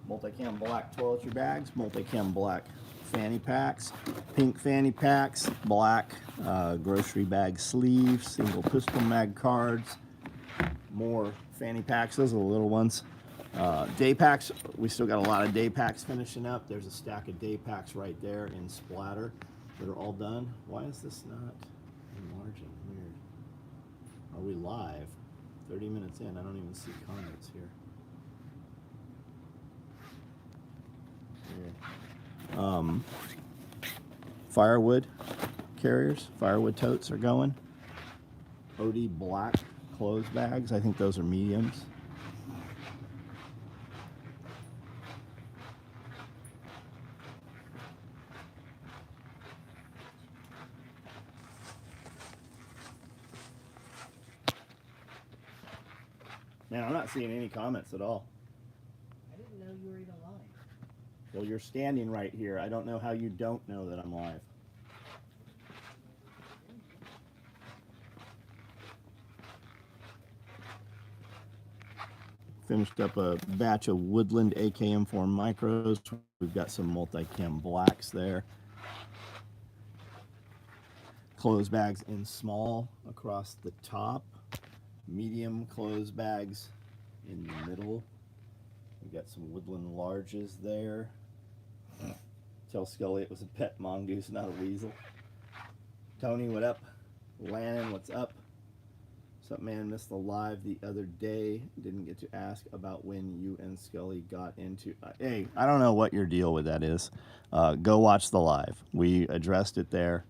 Multicam black toiletry bags, multicam black fanny packs, pink fanny packs, black grocery bag sleeves, single pistol mag cards, more fanny packs. Those are the little ones. Day packs, we still got a lot of day packs finishing up. There's a stack of day packs right there in splatter that are all done. Why is this not enlarging? Weird. Are we live? 30 minutes in, I don't even see comments here. Weird. Firewood carriers, firewood totes are going. OD black clothes bags, I think those are mediums. Man, I'm not seeing any comments at all. I didn't know you were even live. Well, you're standing right here. I don't know how you don't know that I'm live. Finished up a batch of Woodland AKM4 micros. We've got some multicam blacks there. Clothes bags in small across the top. Medium clothes bags in the middle. We got some Woodland larges there. Tell Scully it was a pet mongoose, not a weasel. Tony, what up? Lannon, what's up? What's up, man? Missed the live the other day. Didn't get to ask about when you and Scully got into... hey, I don't know what your deal with that is. Go watch the live. We addressed it there.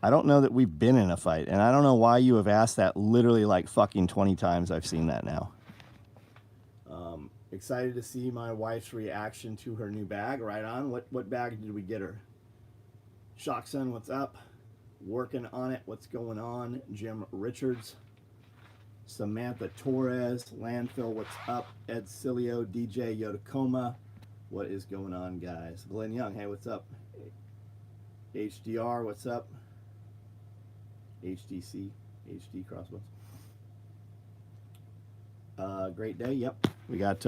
I don't know that we've been in a fight, and I don't know why you have asked that literally like fucking 20 times. I've seen that now. Excited to see my wife's reaction to her new bag. Right on. What bag did we get her? Shockson, what's up? Working on it. What's going on? Jim Richards. Samantha Torres. Landfill, what's up? Ed Cilio. DJ Yodakoma. What is going on, guys? Glenn Young, hey, what's up? HDR, what's up? HDC, HD Crossbows. Great day, yep. We got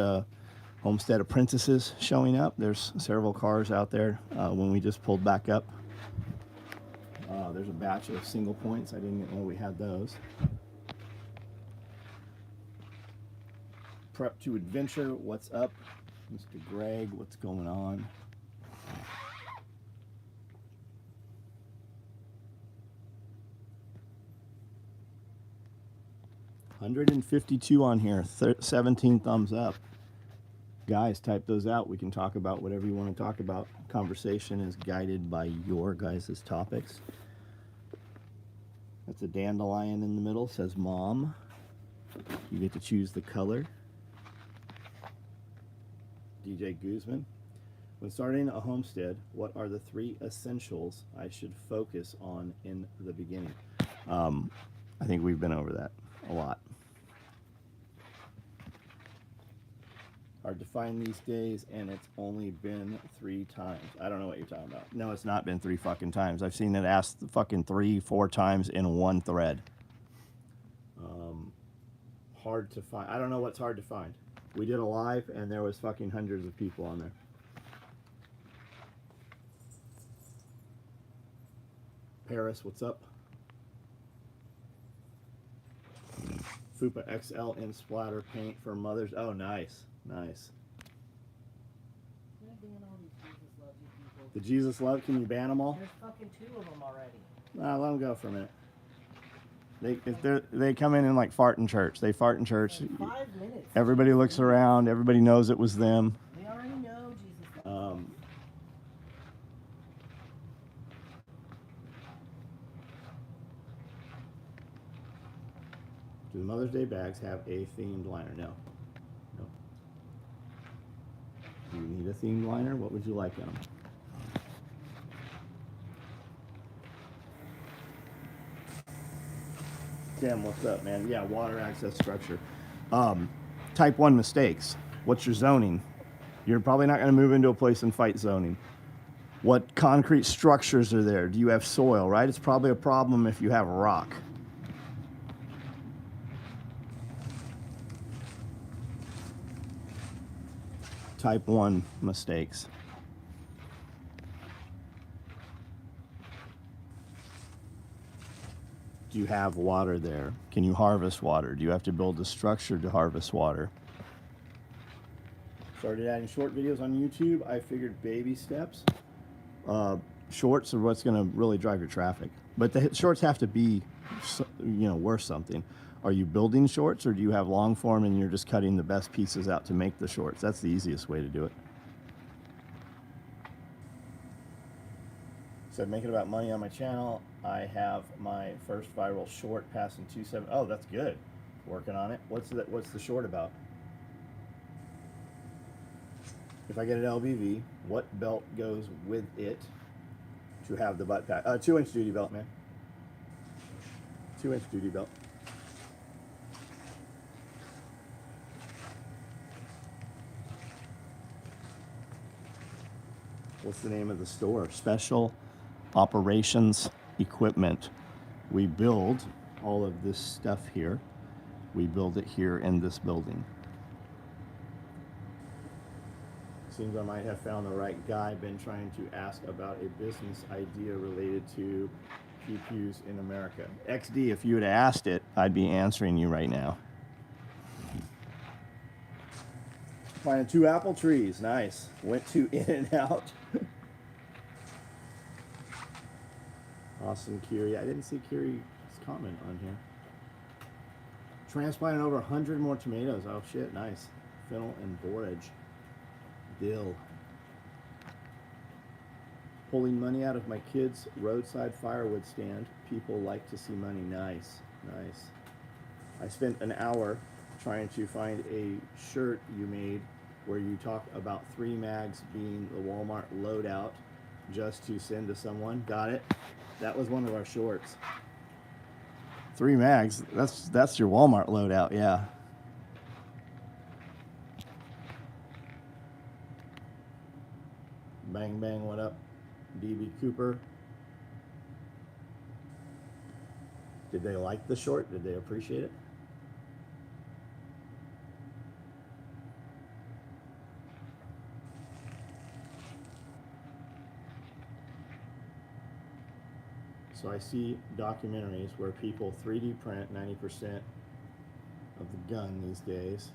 Homestead Apprentices showing up. There's several cars out there when we just pulled back up. There's a batch of single points. I didn't know we had those. Prep to Adventure, what's up? Mr. Greg, what's going on? $152 on here, 17 thumbs up. Guys, type those out. We can talk about whatever you want to talk about. Conversation is guided by your guys' topics. That's a dandelion in the middle, says mom. You get to choose the color. DJ Guzman. When starting a homestead, what are the 3 essentials I should focus on in the beginning? I think we've been over that a lot. Hard to find these days, and it's only been 3 times. I don't know what you're talking about. No, it's not been 3 fucking times. I've seen it asked fucking 3-4 times in one thread. Hard to find. I don't know what's hard to find. We did a live, and there was fucking hundreds of people on there. Paris, what's up? Fupa XL in splatter paint for mothers. Oh, nice. Nice. The Jesus Love, can you ban them all? There's fucking 2 of them already. Nah, let them go for a minute. They come in and like fart in church. They fart in church. Like 5 minutes. Everybody looks around. Everybody knows it was them. They already know Jesus Love. Do the Mother's Day bags have a themed liner? No. No. Do you need a themed liner? What would you like on them? Tim, what's up, man? Yeah, water access structure. Type 1 mistakes. What's your zoning? You're probably not going to move into a place and fight zoning. What concrete structures are there? Do you have soil, right? It's probably a problem if you have rock. type 1 mistakes. Do you have water there? Can you harvest water? Do you have to build a structure to harvest water? Started adding short videos on YouTube. I figured baby steps. Shorts are what's going to really drive your traffic. But the shorts have to be, worth something. Are you building shorts, or do you have long form and you're just cutting the best pieces out to make the shorts? That's the easiest way to do it. Said making about money on my channel. I have my first viral short passing 2.7. Oh, that's good. Working on it. What's the short about? If I get an LBV, what belt goes with it to have the butt pack? 2-inch duty belt, man. 2-inch duty belt. What's the name of the store? Special Operations Equipment. We build all of this stuff here. We build it here in this building. Seems I might have found the right guy. Been trying to ask about a business idea related to PPUs in America. XD, if you had asked it, I'd be answering you right now. Planted 2 apple trees. Nice. Went to In-N-Out. Awesome, Kiri. I didn't see Kiri's comment on here. Transplanted over 100 more tomatoes. Oh shit, nice. Fennel and borage. Dill. Pulling money out of my kids' roadside firewood stand. People like to see money. Nice, nice. I spent an hour trying to find a shirt you made where you talk about 3 mags being the Walmart loadout just to send to someone. Got it? That was one of our shorts. 3 mags, that's your Walmart loadout, yeah. Bang bang, what up? DB Cooper. Did they like the short? Did they appreciate it? So I see documentaries where people 3D print 90% of the gun these days.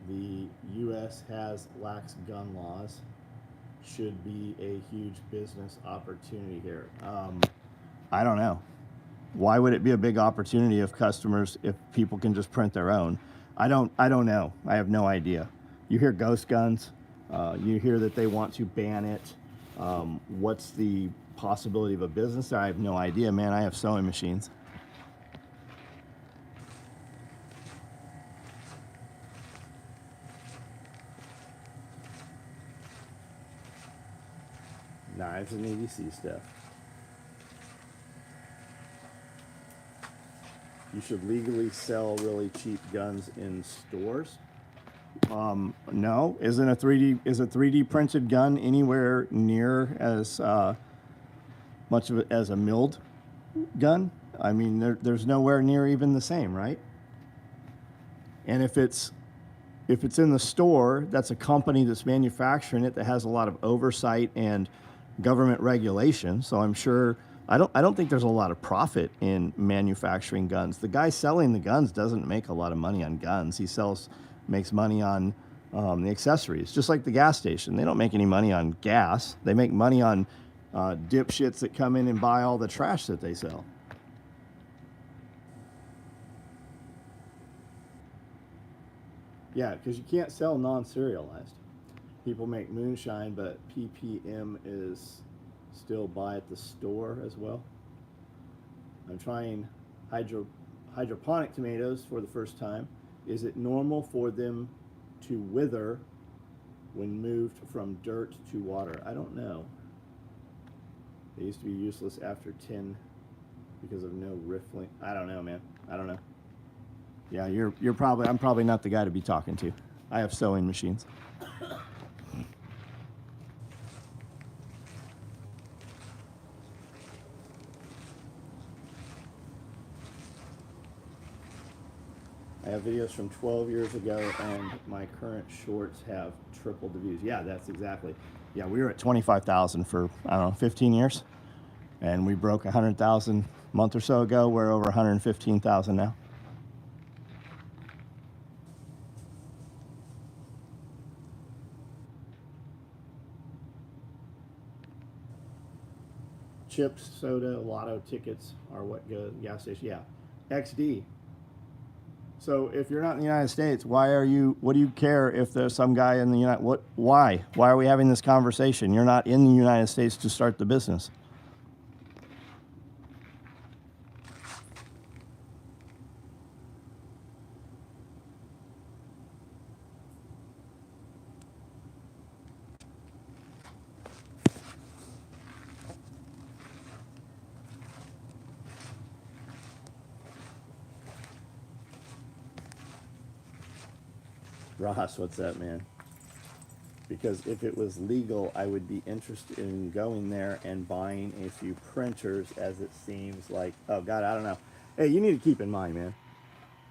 The U.S. has lax gun laws. Should be a huge business opportunity here. I don't know. Why would it be a big opportunity if people can just print their own? I don't know. I have no idea. You hear ghost guns. You hear that they want to ban it. What's the possibility of a business? I have no idea, man. I have sewing machines. Knives and EDC stuff. You should legally sell really cheap guns in stores. No, is a 3D printed gun anywhere near as much of it as a milled gun? I mean, there's nowhere near even the same, right? And if it's in the store, that's a company that's manufacturing it that has a lot of oversight and government regulation. So I'm sure I don't think there's a lot of profit in manufacturing guns. The guy selling the guns doesn't make a lot of money on guns. He makes money on the accessories, just like the gas station. They don't make any money on gas. They make money on dipshits that come in and buy all the trash that they sell. Yeah, because you can't sell non-serialized. People make moonshine, but ppm is still buy at the store as well. I'm trying hydroponic tomatoes for the first time. Is it normal for them to wither when moved from dirt to water? I don't know. They used to be useless after 10 because of no riffling. I don't know, man. I don't know. Yeah, I'm probably not the guy to be talking to. I have sewing machines. I have videos from 12 years ago, and my current shorts have tripled the views. Yeah, that's exactly. Yeah, we were at 25,000 for, I don't know, 15 years. And we broke 100,000 a month or so ago. We're over 115,000 now. Chips, soda, lotto tickets are what go gas station. Yeah, XD. So if you're not in the United States, why are you? What do you care if there's some guy in the United? What? Why? Why are we having this conversation? You're not in the United States to start the business. Ross, what's up, man? Because if it was legal, I would be interested in going there and buying a few printers, as it seems like, oh God, I don't know. Hey, you need to keep in mind, man,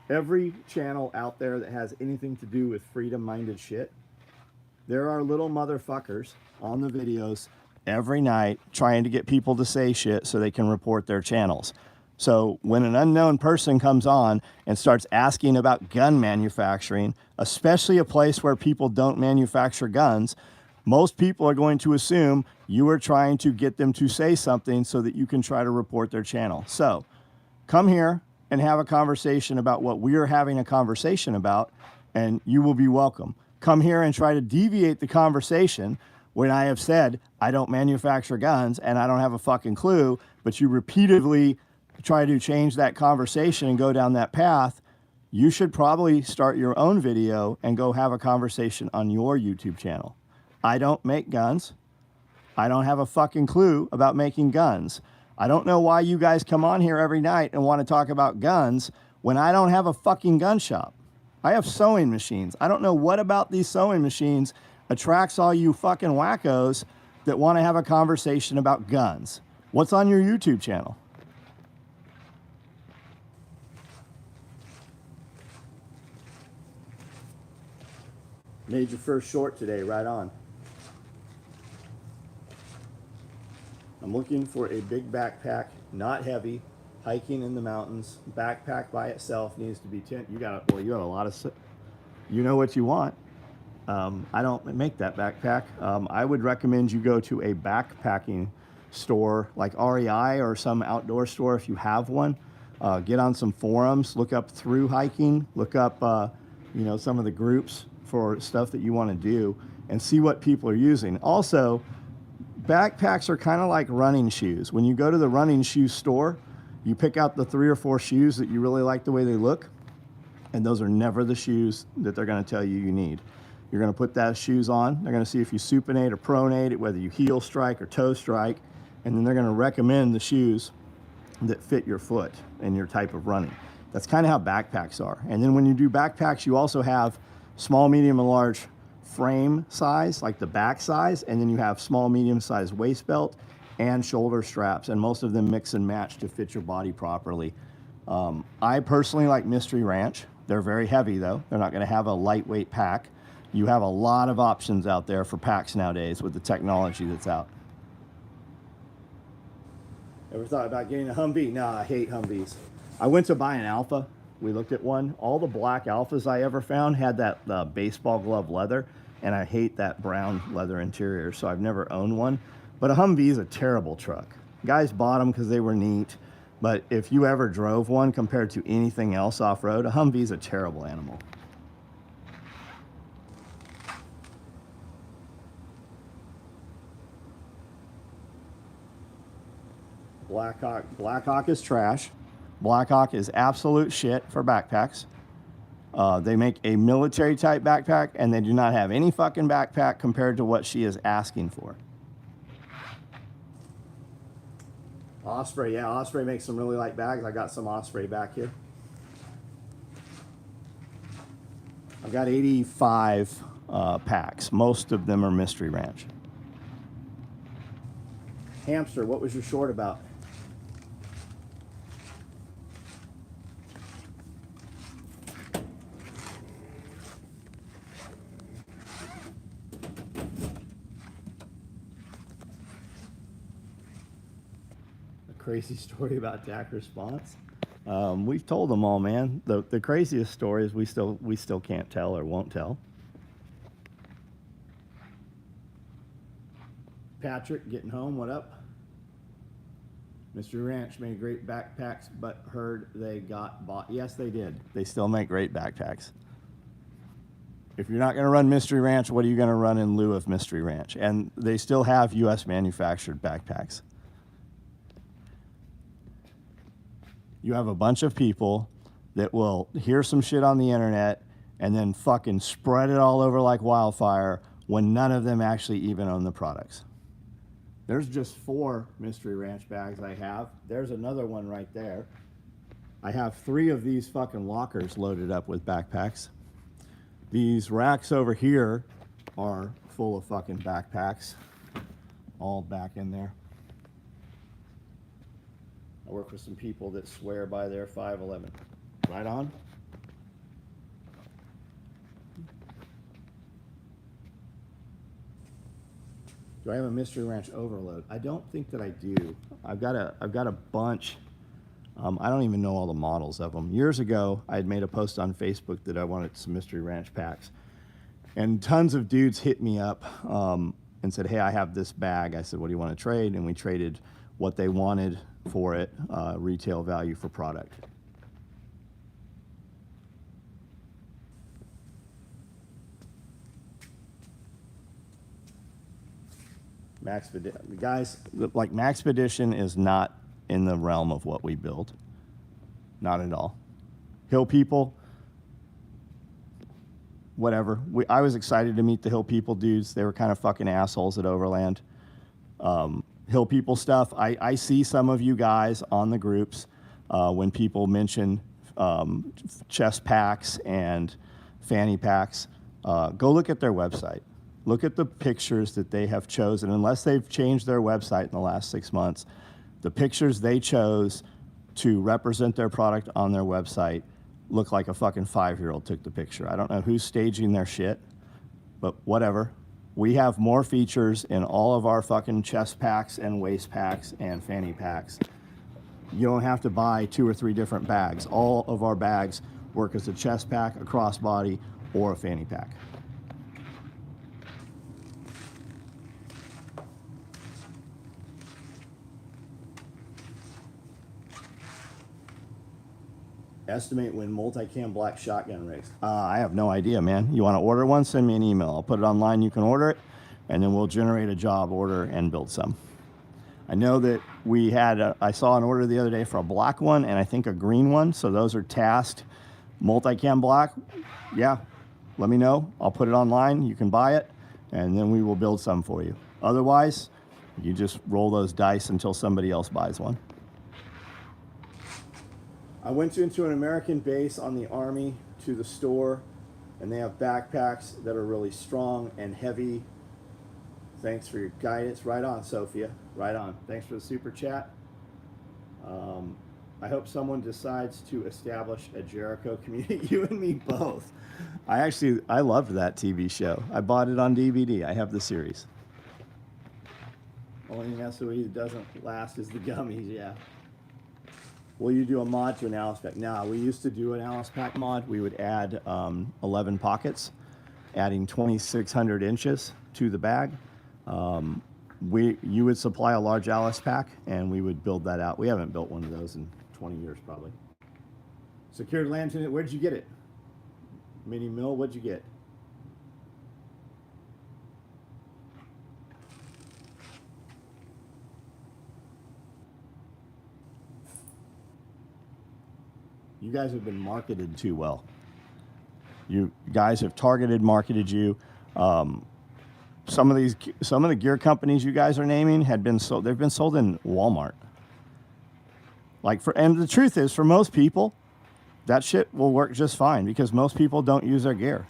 every channel out there that has anything to do with freedom-minded shit, there are little motherfuckers on the videos every night trying to get people to say shit so they can report their channels. So when an unknown person comes on and starts asking about gun manufacturing, especially a place where people don't manufacture guns, most people are going to assume you are trying to get them to say something so that you can try to report their channel. So come here and have a conversation about what we are having a conversation about, and you will be welcome. Come here and try to deviate the conversation when I have said I don't manufacture guns and I don't have a fucking clue, but you repeatedly try to change that conversation and go down that path. You should probably start your own video and go have a conversation on your YouTube channel. I don't make guns. I don't have a fucking clue about making guns. I don't know why you guys come on here every night and want to talk about guns when I don't have a fucking gun shop. I have sewing machines. I don't know what about these sewing machines attracts all you fucking wackos that want to have a conversation about guns. What's on your YouTube channel? Made your first short today, right on. I'm looking for a big backpack, not heavy, hiking in the mountains. Backpack by itself needs to be 10. You got a lot of, you know what you want. I don't make that backpack. I would recommend you go to a backpacking store like REI or some outdoor store if you have one. Get on some forums, look up through hiking, look up, some of the groups for stuff that you want to do and see what people are using. Also, backpacks are kind of like running shoes. When you go to the running shoe store, you pick out the 3 or 4 shoes that you really like the way they look, and those are never the shoes that they're going to tell you you need. You're going to put those shoes on. They're going to see if you supinate or pronate, whether you heel strike or toe strike, and then they're going to recommend the shoes that fit your foot and your type of running. That's kind of how backpacks are. And then when you do backpacks, you also have small, medium, and large frame size, like the back size, and then you have small, medium size waist belt and shoulder straps, and most of them mix and match to fit your body properly. I personally like Mystery Ranch. They're very heavy though. They're not going to have a lightweight pack. You have a lot of options out there for packs nowadays with the technology that's out. Ever thought about getting a Humvee? Nah, I hate Humvees. I went to buy an Alpha. We looked at one. All the black Alphas I ever found had that baseball glove leather, and I hate that brown leather interior, so I've never owned one. But a Humvee is a terrible truck. Guys bought them because they were neat, but if you ever drove one compared to anything else off-road, a Humvee is a terrible animal. Blackhawk is trash. Blackhawk is absolute shit for backpacks. They make a military type backpack, and they do not have any fucking backpack compared to what she is asking for. Osprey, yeah, Osprey makes some really light bags. I got some Osprey back here. I've got 85 packs. Most of them are Mystery Ranch. Hamster, what was your short about? crazy story about DAC response. We've told them all, man. The craziest stories we still can't tell or won't tell. Patrick, getting home, what up? Mystery Ranch made great backpacks, but heard they got bought. Yes, they did. They still make great backpacks. If you're not going to run Mystery Ranch, what are you going to run in lieu of Mystery Ranch? And they still have U.S. manufactured backpacks. You have a bunch of people that will hear some shit on the internet and then fucking spread it all over like wildfire when none of them actually even own the products. There's just 4 Mystery Ranch bags I have. There's another one right there. I have 3 of these fucking lockers loaded up with backpacks. These racks over here are full of fucking backpacks, all back in there. I work with some people that swear by their 511. Right on? Do I have a Mystery Ranch overload? I don't think that I do. I've got a bunch. I don't even know all the models of them. Years ago, I had made a post on Facebook that I wanted some Mystery Ranch packs. And tons of dudes hit me up and said, hey, I have this bag. I said, what do you want to trade? And we traded what they wanted for it, retail value for product. Guys, like Maxpedition is not in the realm of what we build. Not at all. Hill People, whatever. I was excited to meet the Hill People dudes. They were kind of fucking assholes at Overland. Hill People stuff, I see some of you guys on the groups when people mention chest packs and fanny packs. Go look at their website. Look at the pictures that they have chosen. Unless they've changed their website in the last 6 months, the pictures they chose to represent their product on their website look like a fucking 5-year-old took the picture. I don't know who's staging their shit, but whatever. We have more features in all of our fucking chest packs and waist packs and fanny packs. You don't have to buy 2 or 3 different bags. All of our bags work as a chest pack, a crossbody, or a fanny pack. Estimate when multicam black shotgun rigs. I have no idea, man. You want to order one? Send me an email. I'll put it online. You can order it, and then we'll generate a job order and build some. I know that we had, I saw an order the other day for a black one and I think a green one. So those are tasked multicam black. Yeah, let me know. I'll put it online. You can buy it, and then we will build some for you. Otherwise, you just roll those dice until somebody else buys one. I went into an American base on the Army to the store, and they have backpacks that are really strong and heavy. Thanks for your guidance. Right on, Sophia. Right on. Thanks for the super chat. I hope someone decides to establish a Jericho community. You and me both. I loved that TV show. I bought it on DVD. I have the series. Only SOE that doesn't last is the gummies, yeah. Will you do a mod to an Alice pack? No, we used to do an Alice pack mod. We would add 11 pockets, adding 2,600 inches to the bag. You would supply a large Alice pack, and we would build that out. We haven't built one of those in 20 years, probably. Secured land unit, where'd you get it? Mini mill, what'd you get? You guys have been marketed too well. You guys have marketed you. Some of the gear companies you guys are naming had been sold. They've been sold in Walmart. And the truth is, for most people, that shit will work just fine because most people don't use their gear.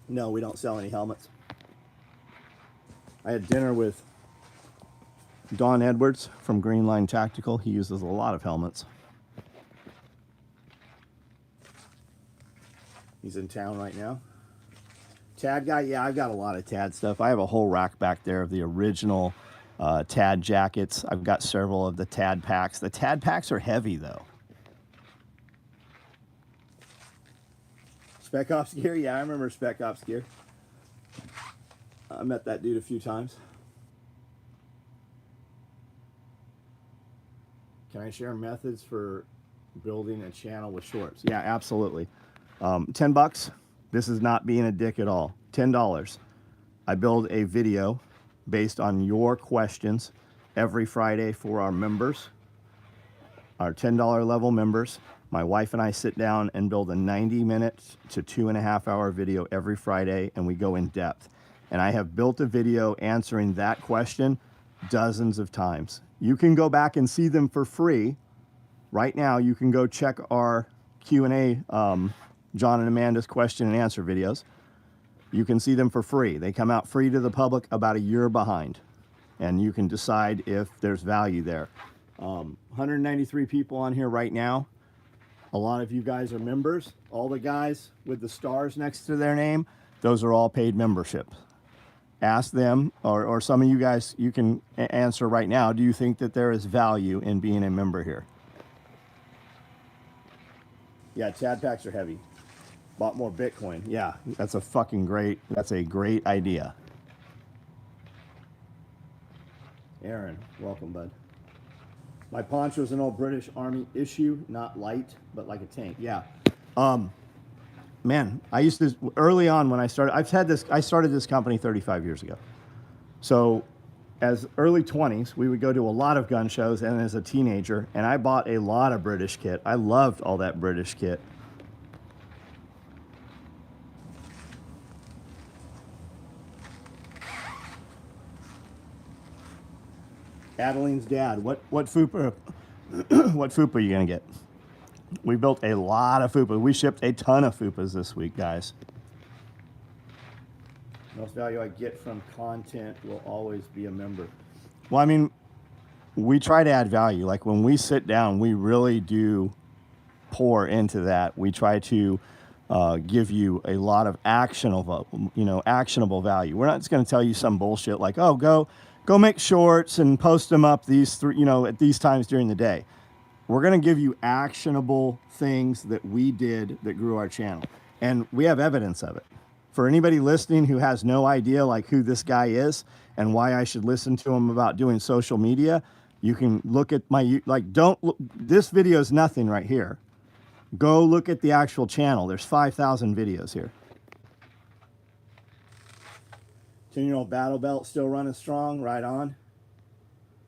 No, we don't sell any helmets. I had dinner with Don Edwards from Green Line Tactical. He uses a lot of helmets. He's in town right now. Tad guy, yeah, I've got a lot of Tad stuff. I have a whole rack back there of the original Tad jackets. I've got several of the Tad packs. The Tad packs are heavy, though. Spec Ops gear? Yeah, I remember Spec Ops gear. I met that dude a few times. Can I share methods for building a channel with shorts? Yeah, absolutely. $10. This is not being a dick at all. $10. I build a video based on your questions every Friday for our members, our $10 level members. My wife and I sit down and build a 90-minute to 2.5-hour video every Friday, and we go in depth. And I have built a video answering that question dozens of times. You can go back and see them for free. Right now, you can go check our Q&A, John and Amanda's question and answer videos. You can see them for free. They come out free to the public about a year behind. And you can decide if there's value there. 193 people on here right now. A lot of you guys are members. All the guys with the stars next to their name, those are all paid memberships. Ask them, or some of you guys, you can answer right now, do you think that there is value in being a member here? Yeah, Tad packs are heavy. Bought more Bitcoin. Yeah, that's a great idea. Aaron, welcome, bud. My poncho is an old British Army issue, not light, but like a tank. Yeah. Man, I used to, early on when I started, I started this company 35 years ago. So as early 20s, we would go to a lot of gun shows, and as a teenager, and I bought a lot of British kit. I loved all that British kit. Adeline's dad, what FUPA, what FUPA are you gonna get? We built a lot of FUPA. We shipped a ton of FUPAs this week, guys. Most value I get from content will always be a member. Well, I mean, we try to add value. Like when we sit down, we really do pour into that. We try to give you a lot of actionable value. We're not just going to tell you some bullshit like, oh, go make shorts and post them up at these times during the day. We're going to give you actionable things that we did that grew our channel. And we have evidence of it. For anybody listening who has no idea like who this guy is and why I should listen to him about doing social media, you can look at this video is nothing right here. Go look at the actual channel. There's 5,000 videos here. 10-year-old battle belt still running strong, right on.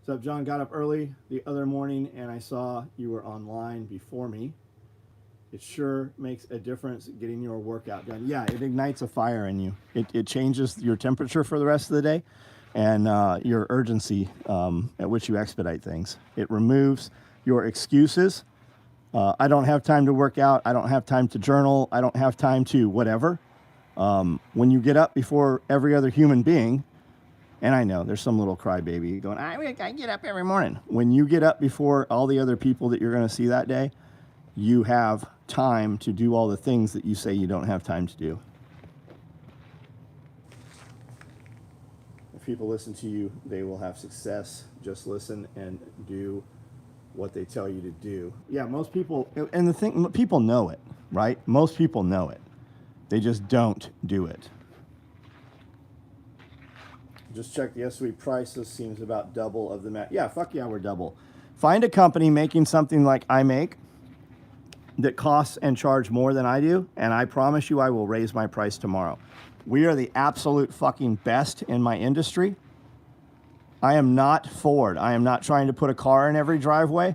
What's up, John? Got up early the other morning and I saw you were online before me. It sure makes a difference getting your workout done. Yeah, it ignites a fire in you. It changes your temperature for the rest of the day and your urgency at which you expedite things. It removes your excuses. I don't have time to work out. I don't have time to journal. I don't have time to whatever. When you get up before every other human being, and I know there's some little crybaby going, I get up every morning. When you get up before all the other people that you're going to see that day, you have time to do all the things that you say you don't have time to do. If people listen to you, they will have success. Just listen and do what they tell you to do. Yeah, most people, and the thing, people know it, right? Most people know it. They just don't do it. Just check the SOE prices, seems about double of the mat. Yeah, fuck yeah, we're double. Find a company making something like I make that costs and charge more than I do, and I promise you I will raise my price tomorrow. We are the absolute fucking best in my industry. I am not Ford. I am not trying to put a car in every driveway.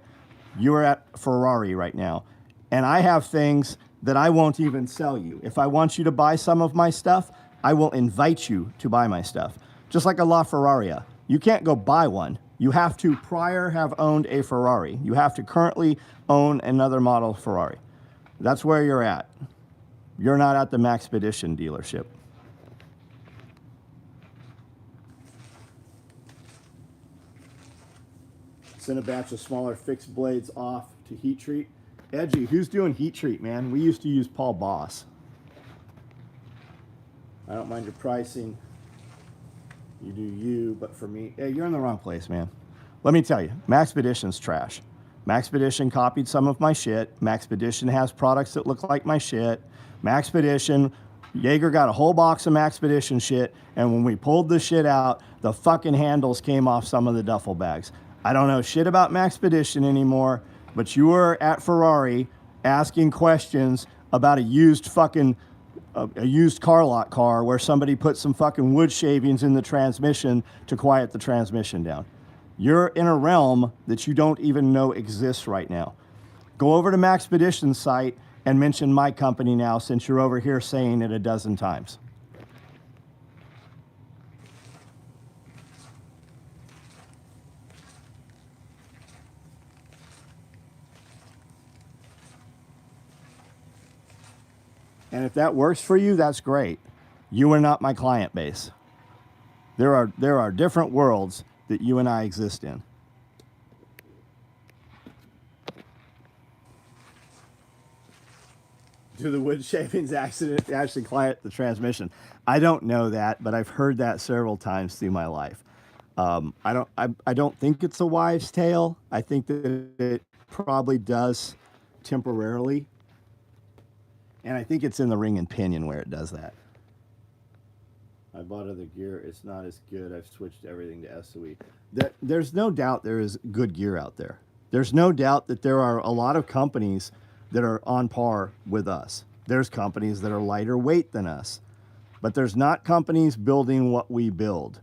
You are at Ferrari right now. And I have things that I won't even sell you. If I want you to buy some of my stuff, I will invite you to buy my stuff. Just like a LaFerraria. You can't go buy one. You have to prior have owned a Ferrari. You have to currently own another model Ferrari. That's where you're at. You're not at the Maxpedition dealership. Send a batch of smaller fixed blades off to heat treat. Edgy, who's doing heat treat, man? We used to use Paul Boss. I don't mind your pricing. You do you, but for me, hey, you're in the wrong place, man. Let me tell you, Maxpedition's trash. Maxpedition copied some of my shit. Maxpedition has products that look like my shit. Maxpedition, Jaeger got a whole box of Maxpedition shit, and when we pulled the shit out, the fucking handles came off some of the duffel bags. I don't know shit about Maxpedition anymore, but you were at Ferrari asking questions about a used car lot car where somebody put some fucking wood shavings in the transmission to quiet the transmission down. You're in a realm that you don't even know exists right now. Go over to Maxpedition's site and mention my company now, since you're over here saying it a dozen times. And if that works for you, that's great. You are not my client base. There are different worlds that you and I exist in. Do the wood shavings actually quiet the transmission? I don't know that, but I've heard that several times through my life. I don't think it's a wives' tale. I think that it probably does temporarily. And I think it's in the ring and pinion where it does that. I bought other gear. It's not as good. I've switched everything to SOE. There's no doubt there is good gear out there. There's no doubt that there are a lot of companies that are on par with us. There's companies that are lighter weight than us. But there's not companies building what we build.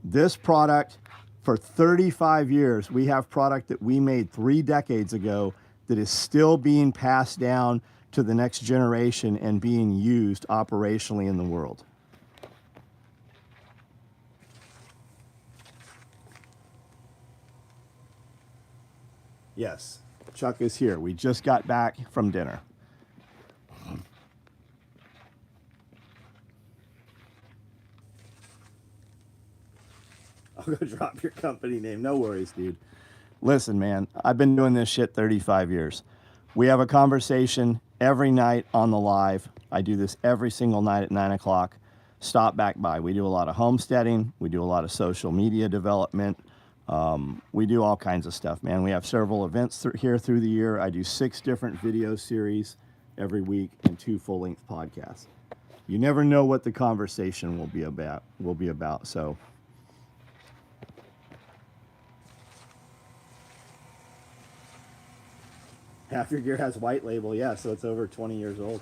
This product, for 35 years, we have product that we made 3 decades ago that is still being passed down to the next generation and being used operationally in the world. Yes, Chuck is here. We just got back from dinner. I'll go drop your company name. No worries, dude. Listen, man, I've been doing this shit 35 years. We have a conversation every night on the live. I do this every single night at 9 o'clock. Stop back by. We do a lot of homesteading. We do a lot of social media development. We do all kinds of stuff, man. We have several events here through the year. I do 6 different video series every week and 2 full-length podcasts. You never know what the conversation will be about. So half your gear has white label, yeah, so it's over 20 years old.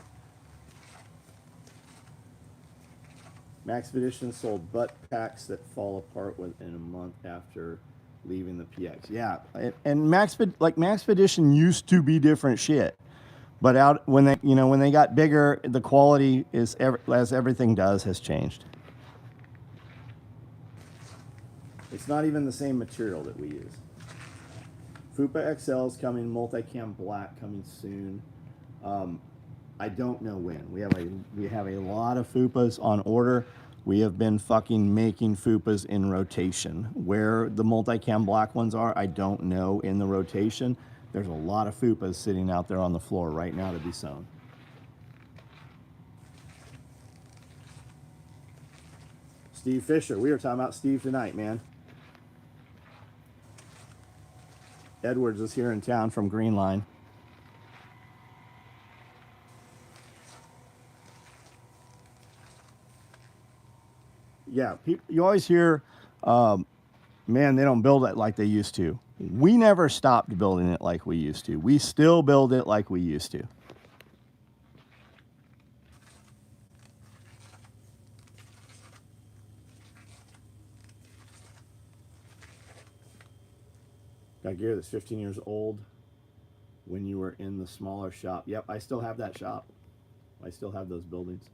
Maxpedition sold butt packs that fall apart within a month after leaving the PX. Yeah, and Maxpedition used to be different shit, but when they got bigger, the quality is, as everything does, has changed. It's not even the same material that we use. Fupa XL's coming, multicam black coming soon. I don't know when. We have a lot of Fupas on order. We have been fucking making Fupas in rotation. Where the multicam black ones are, I don't know in the rotation. There's a lot of Fupas sitting out there on the floor right now to be sewn. Steve Fisher. We were talking about Steve tonight, man. Edwards is here in town from Green Line. Yeah, you always hear, man, they don't build it like they used to. We never stopped building it like we used to. We still build it like we used to. Got gear that's 15 years old when you were in the smaller shop. Yep, I still have that shop. I still have those buildings.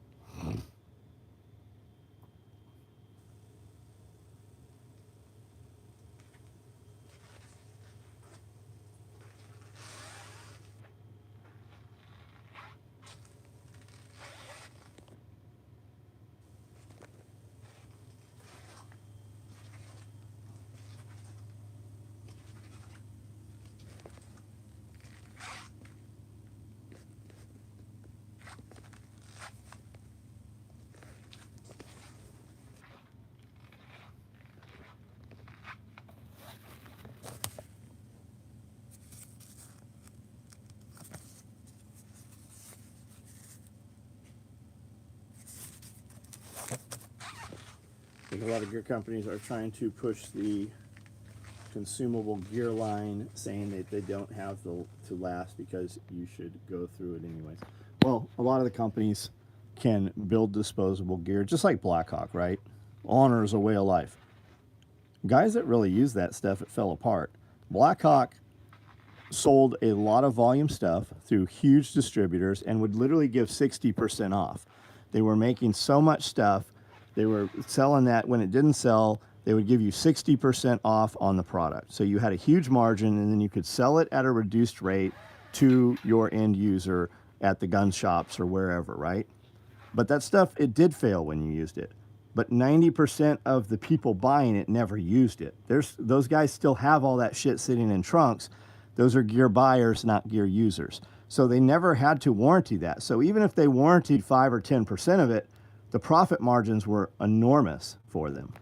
think a lot of gear companies are trying to push the consumable gear line, saying that they don't have to last because you should go through it anyways. Well, a lot of the companies can build disposable gear, just like Blackhawk, right? Honor is a way of life. Guys that really use that stuff, it fell apart. Blackhawk sold a lot of volume stuff through huge distributors and would literally give 60% off. They were making so much stuff, they were selling that when it didn't sell, they would give you 60% off on the product. So you had a huge margin, and then you could sell it at a reduced rate to your end user at the gun shops or wherever, right? But that stuff, it did fail when you used it. But 90% of the people buying it never used it. Those guys still have all that shit sitting in trunks. Those are gear buyers, not gear users. So they never had to warranty that. So even if they warranted 5 or 10% of it, the profit margins were enormous for them.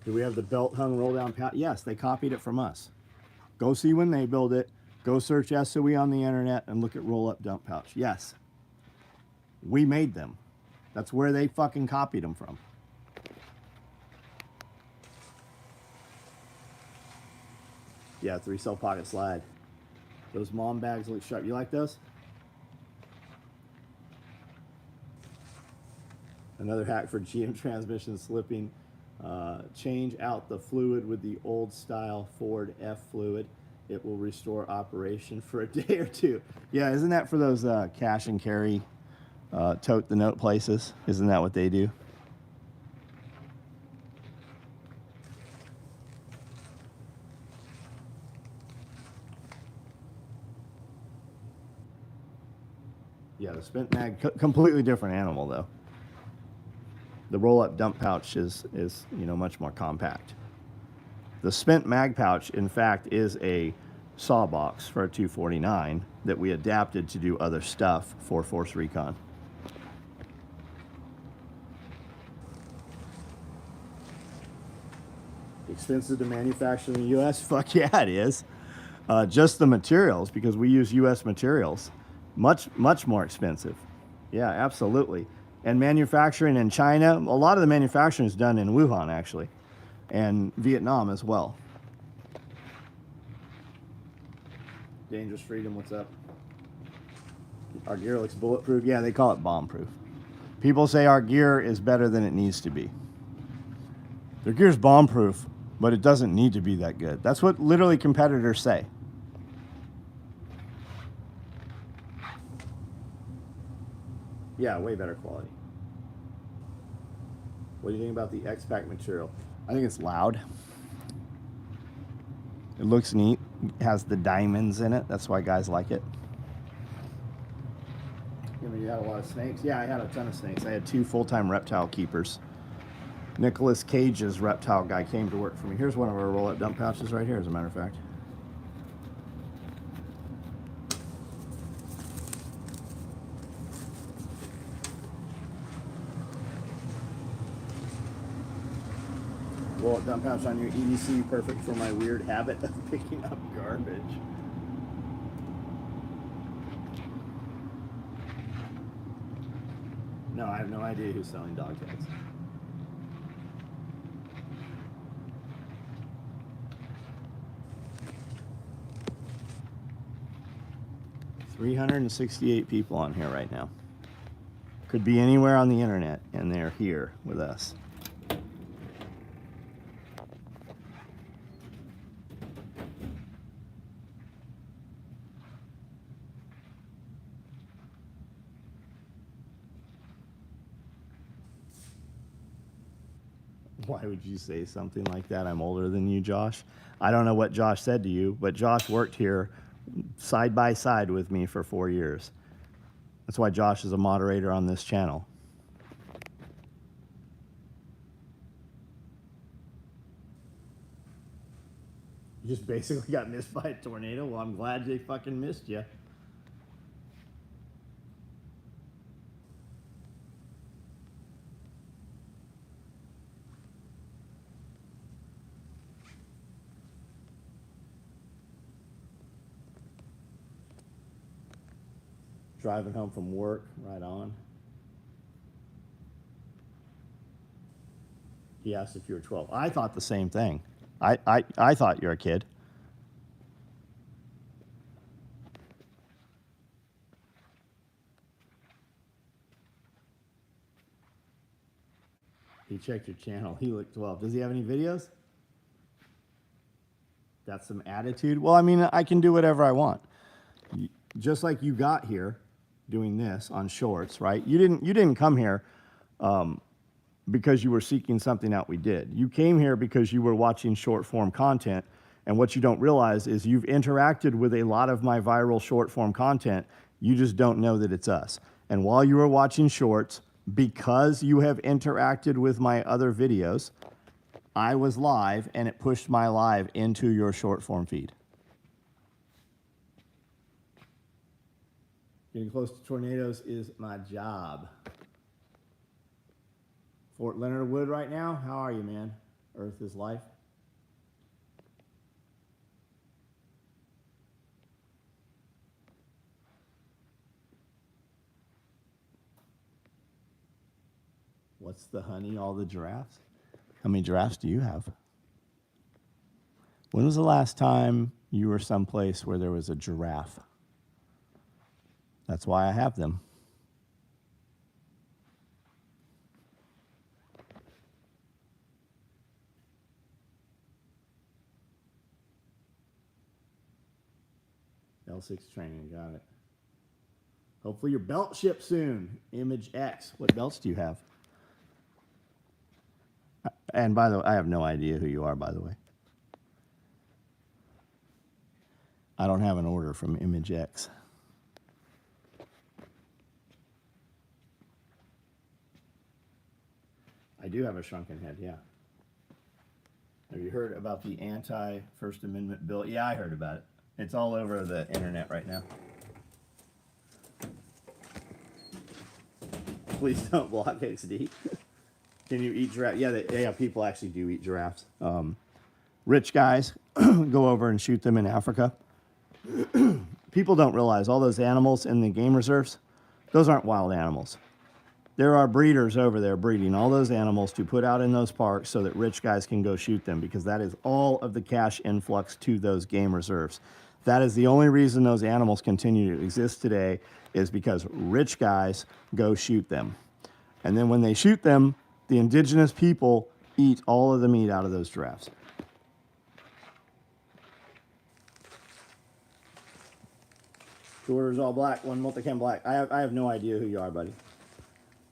Do we have the belt hung roll down pouch? Yes, they copied it from us. Go see when they build it. Go search SOE on the internet and look at roll up dump pouch. Yes, we made them. That's where they fucking copied them from. Yeah, 3-cell pocket slide. Those mom bags look sharp. You like those? Another hack for GM transmission slipping. Change out the fluid with the old style Ford F fluid. It will restore operation for a day or two. Yeah, isn't that for those cash and carry tote the note places? Isn't that what they do? Yeah, the spent mag, completely different animal though. The roll-up dump pouch is much more compact. The spent mag pouch, in fact, is a saw box for a 249 that we adapted to do other stuff for Force Recon. Expensive to manufacture in the U.S.? Fuck yeah, it is. Just the materials, because we use U.S. materials, much more expensive. Yeah, absolutely. And manufacturing in China, a lot of the manufacturing is done in Wuhan, actually, and Vietnam as well. Dangerous Freedom, what's up? Our gear looks bulletproof. Yeah, they call it bomb-proof. People say our gear is better than it needs to be. Their gear's bomb-proof, but it doesn't need to be that good. That's what literally competitors say. Yeah, way better quality. What do you think about the X-Pack material? I think it's loud. It looks neat. It has the diamonds in it. That's why guys like it. You had a lot of snakes? Yeah, I had a ton of snakes. I had 2 full-time reptile keepers. Nicolas Cage's reptile guy came to work for me. Here's one of our roll-up dump pouches right here, as a matter of fact. Roll-up dump pouch on your EDC, perfect for my weird habit of picking up garbage. No, I have no idea who's selling dog tags. $368 people on here right now. Could be anywhere on the internet, and they're here with us. Why would you say something like that? I'm older than you, Josh. I don't know what Josh said to you, but Josh worked here side by side with me for 4 years. That's why Josh is a moderator on this channel. You just basically got missed by a tornado? Well, I'm glad they fucking missed you. Driving home from work, right on. He asked if you were 12. I thought the same thing. I thought you're a kid. He checked your channel. He looked 12. Does he have any videos? Got some attitude? Well, I mean, I can do whatever I want. Just like you got here doing this on shorts, right? You didn't come here because you were seeking something out we did. You came here because you were watching short form content, and what you don't realize is you've interacted with a lot of my viral short form content. You just don't know that it's us. And while you were watching shorts, because you have interacted with my other videos, I was live and it pushed my live into your short form feed. Getting close to tornadoes is my job. Fort Leonard Wood right now. How are you, man? Earth is life. What's the honey, all the giraffes? How many giraffes do you have? When was the last time you were someplace where there was a giraffe? That's why I have them. L6 training, got it. Hopefully your belt ships soon. Image X. What belts do you have? And by the way, I have no idea who you are, by the way. I don't have an order from Image X. I do have a shrunken head, yeah. Have you heard about the anti-First Amendment bill? Yeah, I heard about it. It's all over the internet right now. Please don't block XD. Can you eat giraffe? Yeah, people actually do eat giraffes. Rich guys go over and shoot them in Africa. People don't realize all those animals in the game reserves, those aren't wild animals. There are breeders over there breeding all those animals to put out in those parks so that rich guys can go shoot them, because that is all of the cash influx to those game reserves. That is the only reason those animals continue to exist today, is because rich guys go shoot them. And then when they shoot them, the indigenous people eat all of the meat out of those giraffes. Two orders all black, one multicam black. I have no idea who you are, buddy.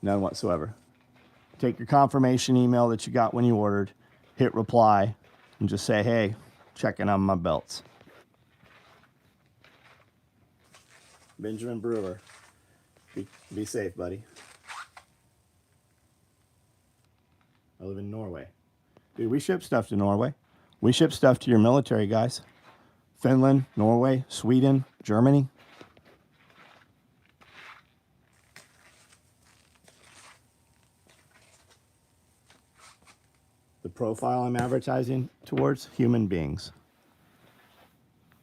None whatsoever. Take your confirmation email that you got when you ordered, hit reply, and just say, hey, checking on my belts. Benjamin Brewer. Be safe, buddy. I live in Norway. Dude, we ship stuff to Norway. We ship stuff to your military guys. Finland, Norway, Sweden, Germany. The profile I'm advertising towards, human beings.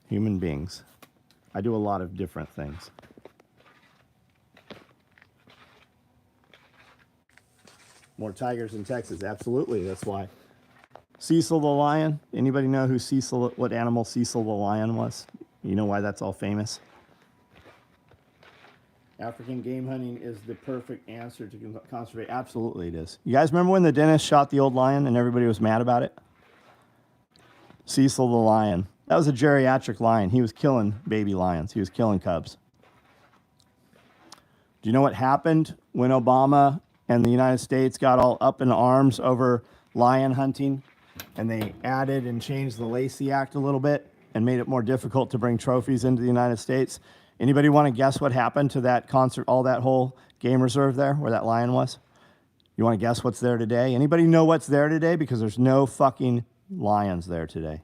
Human beings. I do a lot of different things. More tigers in Texas, absolutely, that's why. Cecil the lion, anybody know who Cecil, what animal Cecil the lion was? You know why that's all famous? African game hunting is the perfect answer to conservation. Absolutely it is. You guys remember when the dentist shot the old lion and everybody was mad about it? Cecil the lion. That was a geriatric lion. He was killing baby lions. He was killing cubs. Do you know what happened when Obama and the United States got all up in arms over lion hunting, and they added and changed the Lacy Act a little bit and made it more difficult to bring trophies into the United States? Anybody want to guess what happened to that concert, all that whole game reserve there where that lion was? You want to guess what's there today? Anybody know what's there today? Because there's no fucking lions there today.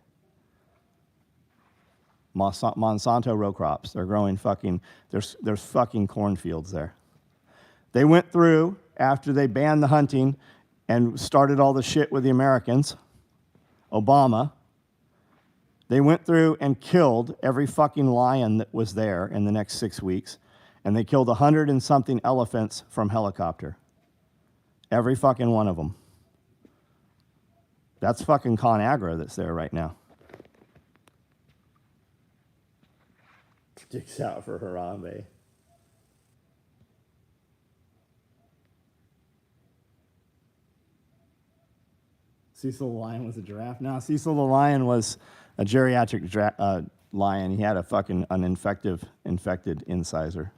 Monsanto row crops. They're growing fucking, there's fucking cornfields there. They went through, after they banned the hunting and started all the shit with the Americans, Obama, they went through and killed every fucking lion that was there in the next 6 weeks. And they killed 100 and something elephants from helicopter. Every fucking one of them. That's fucking ConAgra that's there right now. Sticks out for Harambe. Cecil the lion was a giraffe? No, Cecil the lion was a geriatric lion. He had a fucking infected incisor.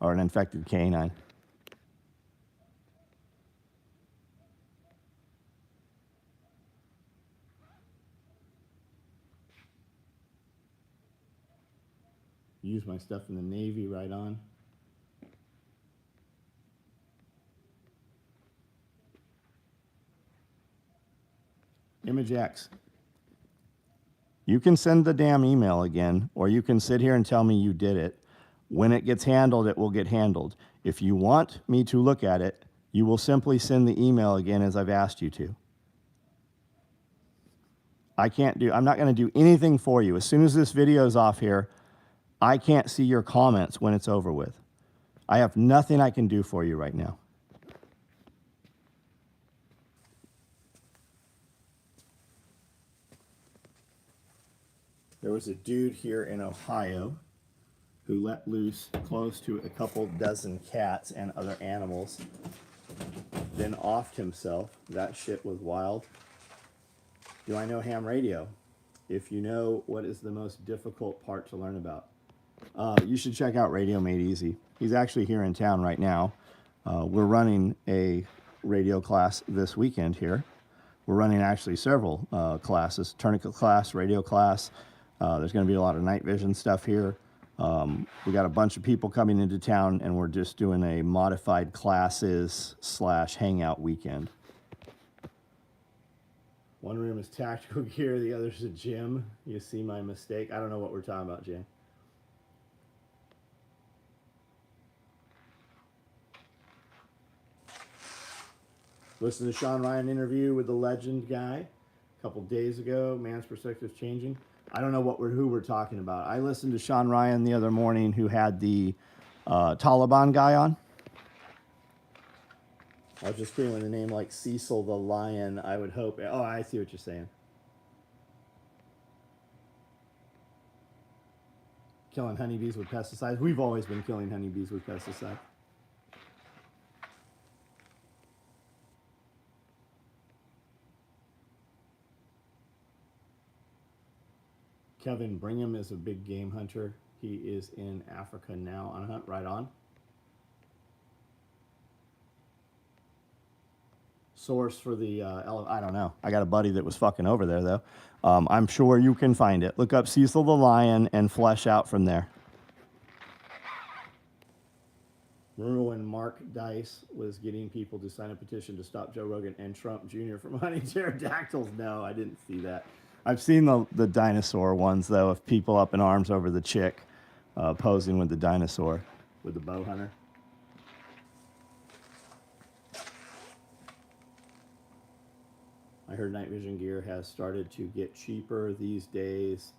Or an infected canine. Use my stuff in the Navy, right on. Image X. You can send the damn email again, or you can sit here and tell me you did it. When it gets handled, it will get handled. If you want me to look at it, you will simply send the email again as I've asked you to. I'm not going to do anything for you. As soon as this video is off here, I can't see your comments when it's over with. I have nothing I can do for you right now. There was a dude here in Ohio who let loose close to a couple dozen cats and other animals, then offed himself. That shit was wild. Do I know ham radio? If you know what is the most difficult part to learn about, you should check out Radio Made Easy. He's actually here in town right now. We're running a radio class this weekend here. We're running actually several classes, tourniquet class, radio class. There's going to be a lot of night vision stuff here. We got a bunch of people coming into town, and we're just doing a modified classes / hangout weekend. One room is tactical gear, the other's a gym. You see my mistake? I don't know what we're talking about, Jay. Listen to Sean Ryan interview with the legend guy a couple days ago. Man's perspective changing. I don't know who we're talking about. I listened to Sean Ryan the other morning, who had the Taliban guy on. I was just feeling a name like Cecil the lion. I would hope. Oh, I see what you're saying. Killing honeybees with pesticides. We've always been killing honeybees with pesticides. Kevin Brigham is a big game hunter. He is in Africa now on a hunt. Right on. Source for the I don't know. I got a buddy that was fucking over there, though. I'm sure you can find it. Look up Cecil the Lion and flesh out from there. Remember when Mark Dice was getting people to sign a petition to stop Joe Rogan and Trump Jr. from hunting pterodactyls? No, I didn't see that. I've seen the dinosaur ones, though, of people up in arms over the chick posing with the dinosaur, with the bow hunter. I heard night vision gear has started to get cheaper these days.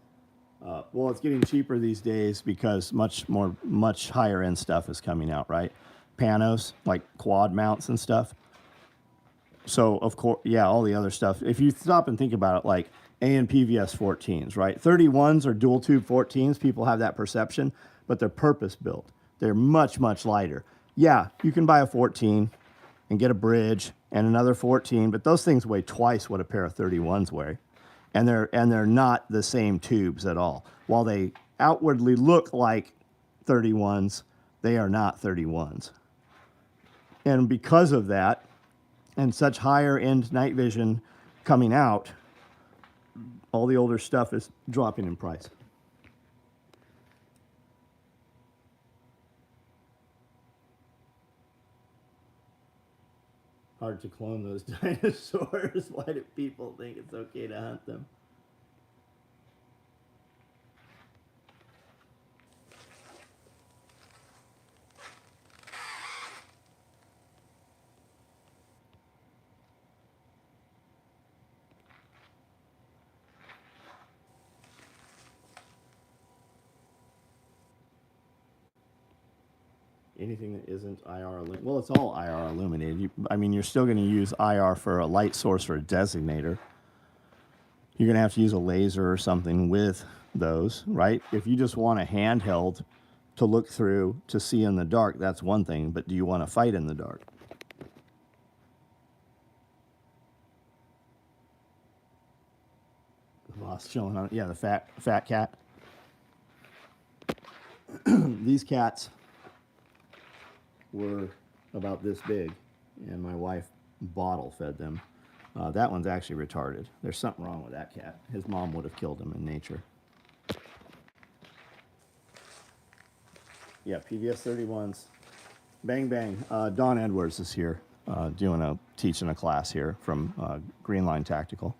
Well, it's getting cheaper these days because much higher end stuff is coming out, right? Panos, like quad mounts and stuff. So, of course, yeah, all the other stuff. If you stop and think about it, like ANPVS 14s, right? 31s are dual tube 14s. People have that perception, but they're purpose built. They're much, much lighter. Yeah, you can buy a 14 and get a bridge and another 14, but those things weigh twice what a pair of 31s weigh. And they're not the same tubes at all. While they outwardly look like 31s, they are not 31s. And because of that, and such higher end night vision coming out, all the older stuff is dropping in price. Hard to clone those dinosaurs. Why do people think it's okay to hunt them? anything that isn't IR illuminated. Well, it's all IR illuminated. I mean, you're still going to use IR for a light source or a designator. You're going to have to use a laser or something with those, right? If you just want a handheld to look through to see in the dark, that's one thing. But do you want to fight in the dark? The boss chilling on it. Yeah, the fat cat. These cats were about this big, and my wife bottle fed them. That one's actually retarded. There's something wrong with that cat. His mom would have killed him in nature. Yeah, PVS 31s. Bang, bang. Don Edwards is here teaching a class here from Green Line Tactical.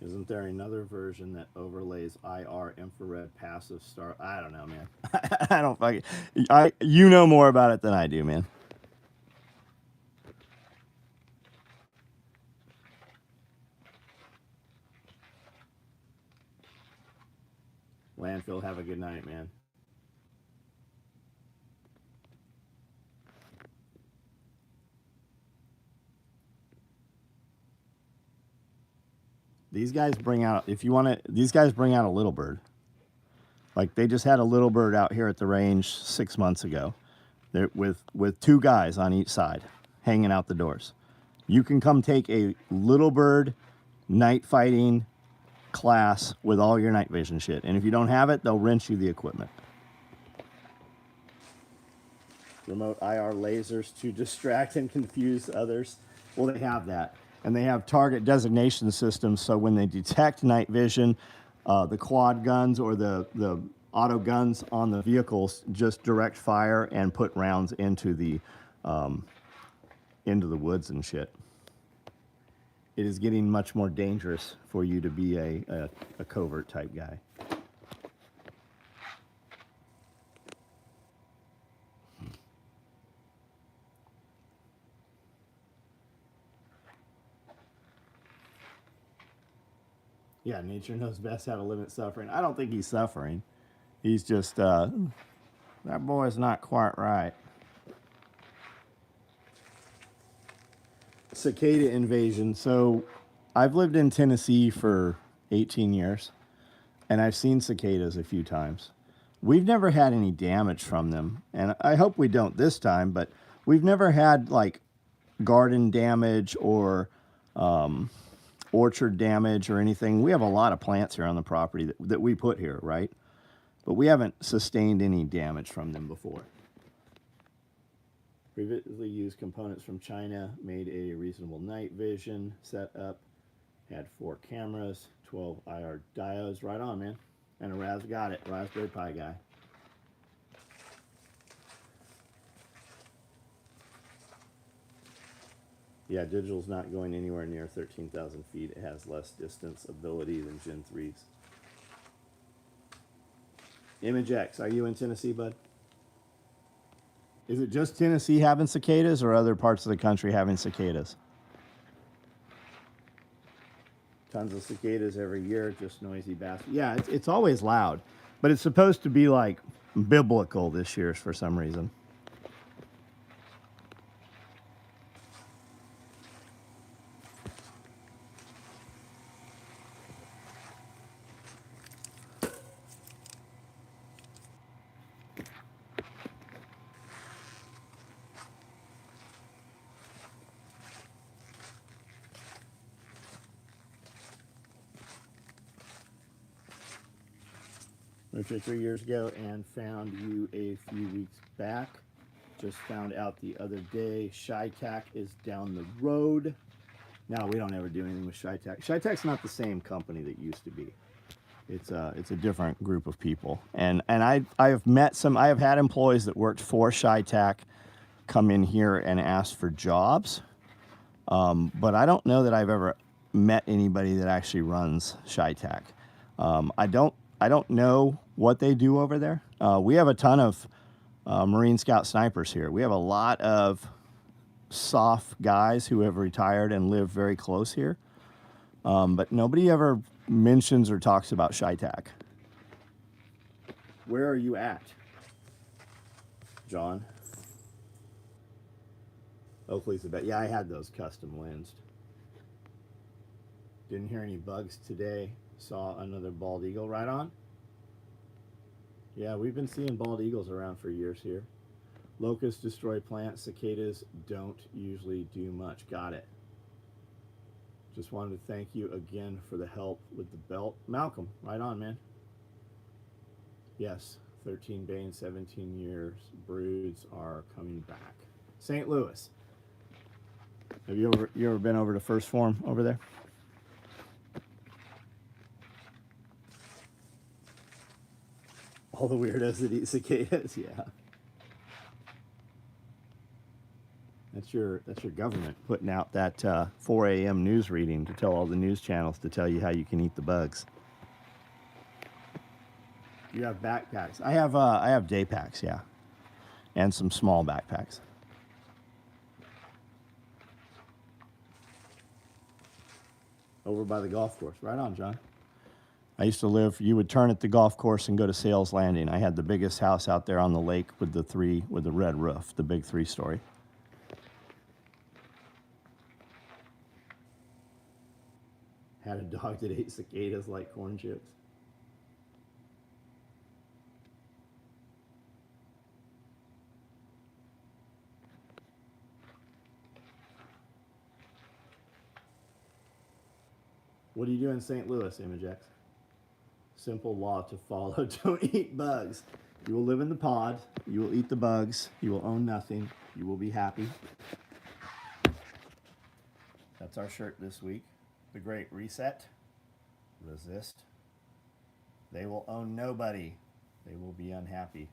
Isn't there another version that overlays IR infrared passive star? I don't know, man. I don't fucking. You know more about it than I do, man. Landfill, have a good night, man. These guys bring out, these guys bring out a little bird. Like they just had a little bird out here at the range 6 months ago. They're with 2 guys on each side hanging out the doors. You can come take a little bird night fighting class with all your night vision shit. And if you don't have it, they'll rent you the equipment. Remote IR lasers to distract and confuse others. Well, they have that. And they have target designation systems, so when they detect night vision, the quad guns or the auto guns on the vehicles just direct fire and put rounds into the woods and shit. It is getting much more dangerous for you to be a covert type guy. Yeah, nature knows best how to limit suffering. I don't think he's suffering. He's just, that boy's not quite right. Cicada invasion. So I've lived in Tennessee for 18 years, and I've seen cicadas a few times. We've never had any damage from them, and I hope we don't this time, but we've never had, like, garden damage or orchard damage or anything. We have a lot of plants here on the property that we put here, right? But we haven't sustained any damage from them before. Previously used components from China, made a reasonable night vision setup, had 4 cameras, 12 IR diodes, right on, man. And a Raspberry Pi guy. Yeah, digital's not going anywhere near 13,000 feet. It has less distance ability than Gen 3s. Image X, are you in Tennessee, bud? Is it just Tennessee having cicadas or other parts of the country having cicadas? Tons of cicadas every year, just noisy bastards. Yeah, it's always loud, but it's supposed to be like biblical this year for some reason. Moved here 3 years ago and found you a few weeks back. Just found out the other day ShyTac is down the road. No, we don't ever do anything with ShyTac. ShyTac's not the same company that used to be. It's a different group of people. And I have had employees that worked for ShyTac come in here and ask for jobs. But I don't know that I've ever met anybody that actually runs ShyTac. I don't know what they do over there. We have a ton of Marine Scout snipers here. We have a lot of soft guys who have retired and live very close here. But nobody ever mentions or talks about ShyTac. Where are you at, John? Oakley's the best. Yeah, I had those custom lensed. Didn't hear any bugs today. Saw another bald eagle. Right on. Yeah, we've been seeing bald eagles around for years here. Locusts destroy plants. Cicadas don't usually do much. Got it. Just wanted to thank you again for the help with the belt. Malcolm, right on, man. Yes, 13 Bane, 17 years. Broods are coming back. St. Louis. Have you ever been over to First Form over there? All the weirdos that eat cicadas, yeah. That's your government putting out that 4 a.m. news reading to tell all the news channels to tell you how you can eat the bugs. You have backpacks. I have day packs, yeah, and some small backpacks. Over by the golf course. Right on, John. I used to live, you would turn at the golf course and go to Sales Landing. I had the biggest house out there on the lake with the red roof, the big 3-story. Had a dog that ate cicadas like corn chips. What do you do in St. Louis, Imagex? Simple law to follow. Don't eat bugs. You will live in the pod. You will eat the bugs. You will own nothing. You will be happy. That's our shirt this week. The Great Reset. Resist. They will own nobody. They will be unhappy.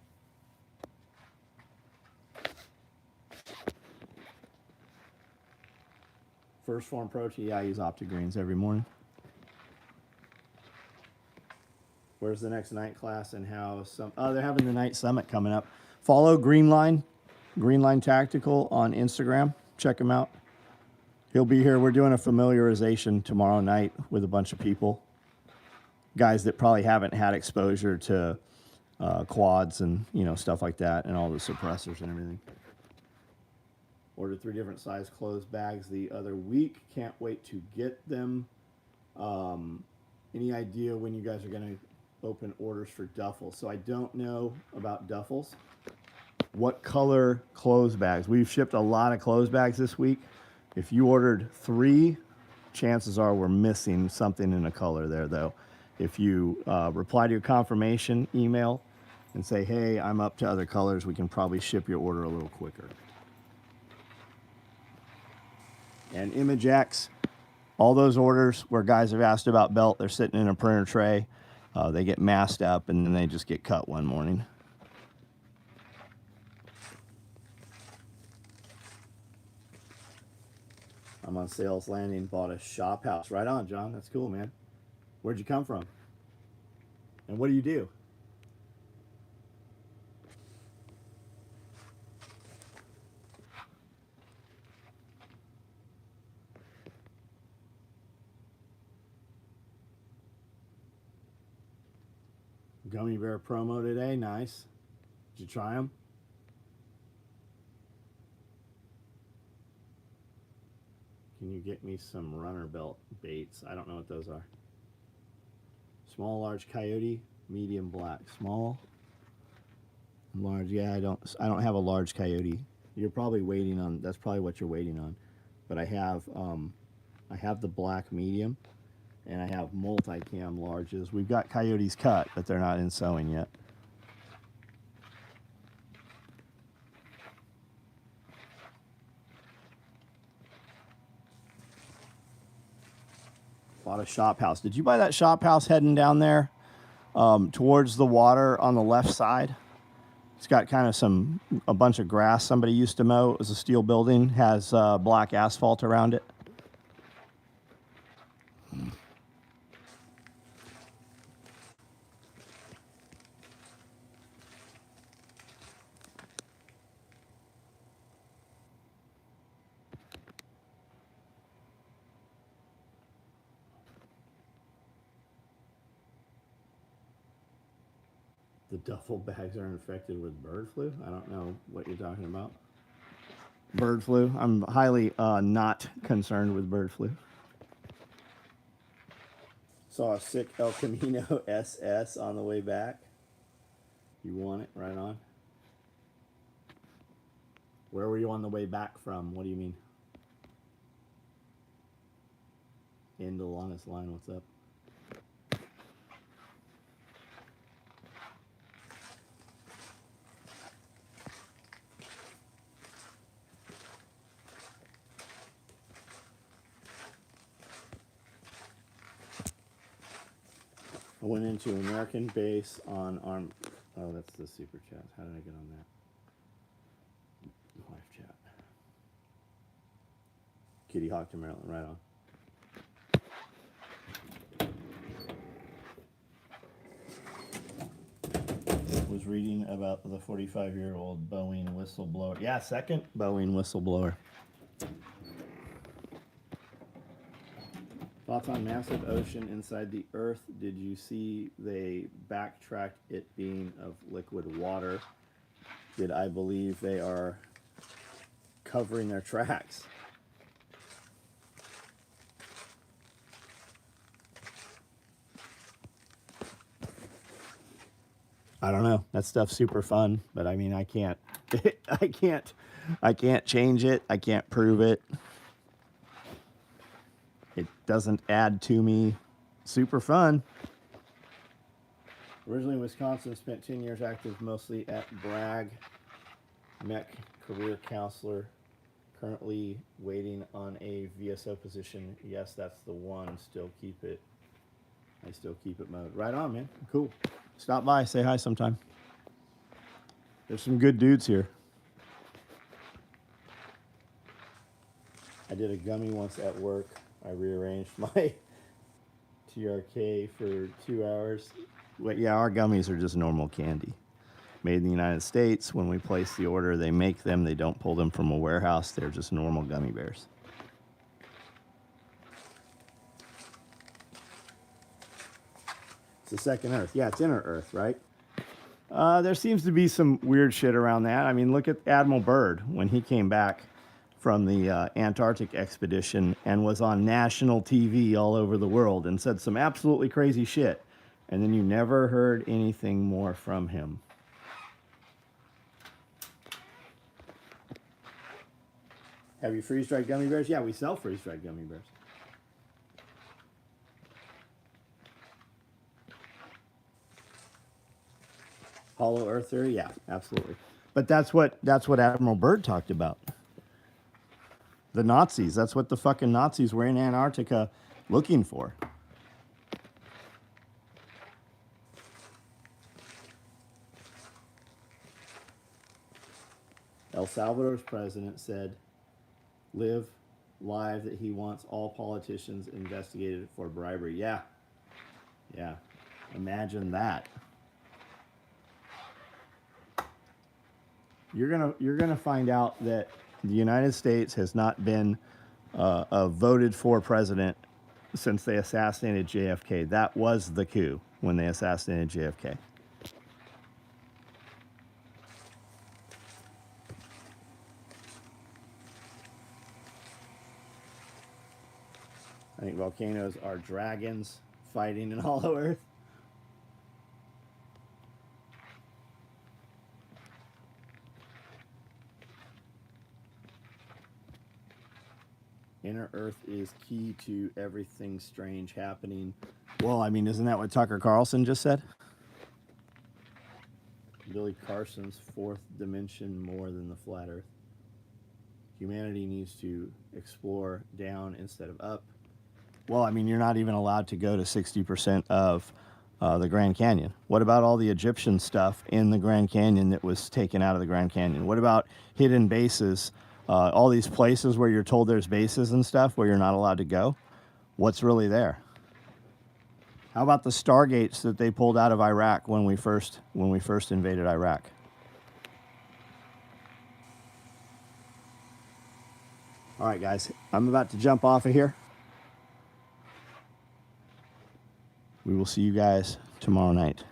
First Form Protein. Yeah, I use OptiGreens every morning. Where's the next night class and how they're having the night summit coming up. Follow Greenline Tactical on Instagram. Check him out. He'll be here. We're doing a familiarization tomorrow night with a bunch of people. Guys that probably haven't had exposure to quads and stuff like that and all the suppressors and everything. Ordered 3 different size clothes bags the other week. Can't wait to get them. Any idea when you guys are going to open orders for duffels? So I don't know about duffels. What color clothes bags? We've shipped a lot of clothes bags this week. If you ordered 3, chances are we're missing something in a color there, though. If you reply to your confirmation email and say, hey, I'm up to other colors, we can probably ship your order a little quicker. And Imagex, all those orders where guys have asked about belt, they're sitting in a printer tray. They get masked up and then they just get cut one morning. I'm on Sales Landing, bought a shop house. Right on, John. That's cool, man. Where'd you come from? And what do you do? Gummy bear promo today. Nice. Did you try them? Can you get me some runner belt baits? I don't know what those are. Small, large coyote, medium black. Small, large. Yeah, I don't have a large coyote. You're probably waiting on. That's probably what you're waiting on. But I have the black medium, and I have multi-cam larges. We've got coyotes cut, but they're not in sewing yet. Bought a shop house. Did you buy that shop house heading down there towards the water on the left side? It's got kind of a bunch of grass somebody used to mow. It was a steel building, has black asphalt around it. The duffel bags are infected with bird flu? I don't know what you're talking about. Bird flu? I'm highly not concerned with bird flu. Saw a sick El Camino SS on the way back. You want it? Right on. Where were you on the way back from? What do you mean? In the longest line, what's up? I went into American base on arm. Oh, that's the super chat. How did I get on that? Live chat. Kitty Hawk to Maryland, right on. Was reading about the 45-year-old Boeing whistleblower. Yeah, second Boeing whistleblower. Thoughts on massive ocean inside the Earth? Did you see they backtracked it being of liquid water? Did I believe they are covering their tracks? I don't know. That stuff's super fun, but I mean, I can't, I can't change it. I can't prove it. It doesn't add to me. Super fun. Originally in Wisconsin, spent 10 years active mostly at Bragg. MEC career counselor. Currently waiting on a VSO position. Yes, that's the one. Still keep it. I still keep it mode. Right on, man. Cool. Stop by. Say hi sometime. There's some good dudes here. I did a gummy once at work. I rearranged my TRK for 2 hours. Well, yeah, our gummies are just normal candy. Made in the United States. When we place the order, they make them. They don't pull them from a warehouse. They're just normal gummy bears. It's the second Earth. Yeah, it's inner Earth, right? There seems to be some weird shit around that. I mean, look at Admiral Byrd when he came back from the Antarctic expedition and was on national TV all over the world and said some absolutely crazy shit. And then you never heard anything more from him. Have you freeze-dried gummy bears? Yeah, we sell freeze-dried gummy bears. Hollow Earth theory? Yeah, absolutely. But that's what Admiral Byrd talked about. The Nazis. That's what the fucking Nazis were in Antarctica looking for. El Salvador's president said, live live that he wants all politicians investigated for bribery. Yeah. Yeah. Imagine that. You're gonna find out that the United States has not been a voted for president since they assassinated JFK. That was the coup when they assassinated JFK. I think volcanoes are dragons fighting in Hollow Earth. Inner Earth is key to everything strange happening. Well, I mean, isn't that what Tucker Carlson just said? Billy Carson's fourth dimension more than the flat Earth. Humanity needs to explore down instead of up. Well, I mean, you're not even allowed to go to 60% of the Grand Canyon. What about all the Egyptian stuff in the Grand Canyon that was taken out of the Grand Canyon? What about hidden bases? All these places where you're told there's bases and stuff where you're not allowed to go. What's really there? How about the stargates that they pulled out of Iraq when we first invaded Iraq? All right, guys, I'm about to jump off of here. We will see you guys tomorrow night.